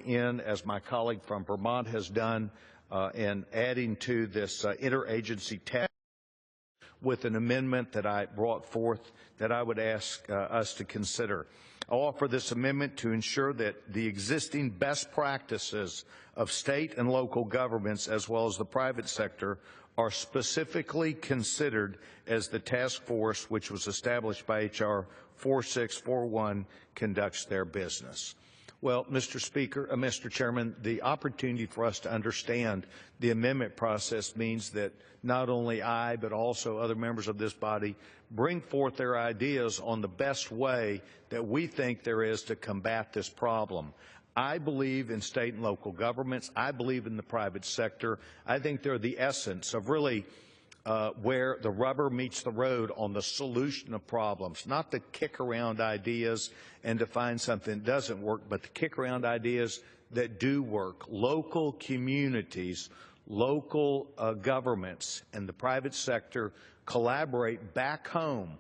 in, as my colleague from Vermont has done, and adding to this interagency task with an amendment that I brought forth that I would ask us to consider. I'll offer this amendment to ensure that the existing best practices of state and local governments, as well as the private sector, are specifically considered as the task force which was established by H.R. 4641 conducts their business. Well, Mr. Chairman, the opportunity for us to understand the amendment process means that not only I, but also other members of this body bring forth their ideas on the best way that we think there is to combat this problem. I believe in state and local governments. I believe in the private sector. I think they're the essence of really where the rubber meets the road on the solution of problems, not to kick around ideas and to find something that doesn't work, but to kick around ideas that do work. Local communities, local governments, and the private sector collaborate back home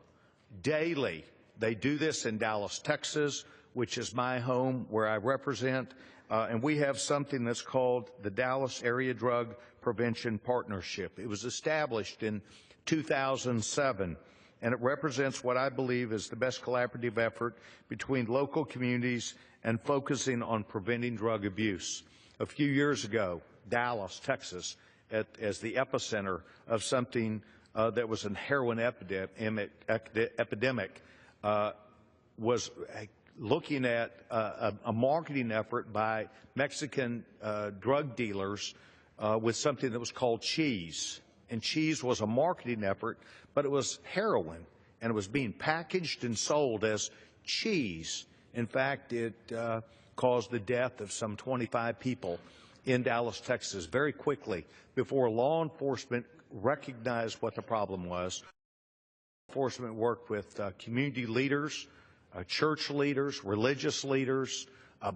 daily. They do this in Dallas, Texas, which is my home, where I represent, and we have something that's called the Dallas Area Drug Prevention Partnership. It was established in 2007, and it represents what I believe is the best collaborative effort between local communities and focusing on preventing drug abuse. A few years ago, Dallas, Texas, as the epicenter of something that was a heroin epidemic, was looking at a marketing effort by Mexican drug dealers with something that was called cheese. And cheese was a marketing effort, but it was heroin, and it was being packaged and sold as cheese. In fact, it caused the death of some 25 people in Dallas, Texas, very quickly before law enforcement recognized what the problem was. Law enforcement worked with community leaders, church leaders, religious leaders,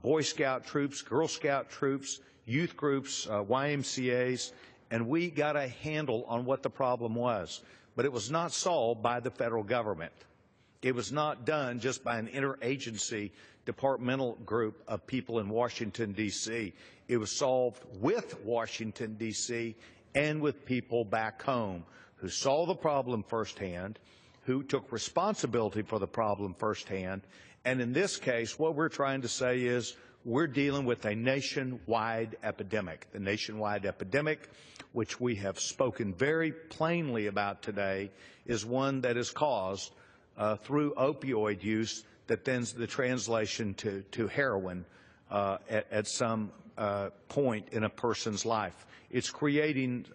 Boy Scout troops, Girl Scout troops, youth groups, YMCAs, and we got a handle on what the problem was. But it was not solved by the federal government. It was not done just by an interagency departmental group of people in Washington, D.C. It was solved with Washington, D.C., and with people back home who saw the problem firsthand, who took responsibility for the problem firsthand. And in this case, what we're trying to say is we're dealing with a nationwide epidemic. The nationwide epidemic, which we have spoken very plainly about today, is one that is caused through opioid use that then's the translation to heroin at some point in a person's life. It's creating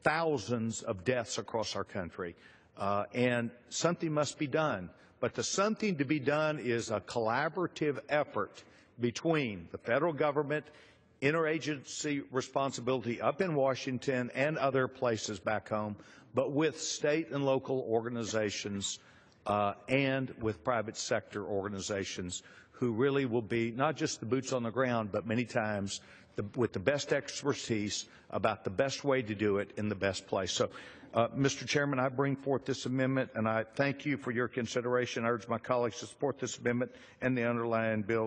thousands of deaths across our country. And something must be done. But the something to be done is a collaborative effort between the federal government, interagency responsibility up in Washington and other places back home, but with state and local organizations and with private sector organizations who really will be not just the boots on the ground, but many times with the best expertise about the best way to do it in the best place. So, Mr. Chairman, I bring forth this amendment, and I thank you for your consideration. I urge my colleagues to support this amendment and the underlying bill.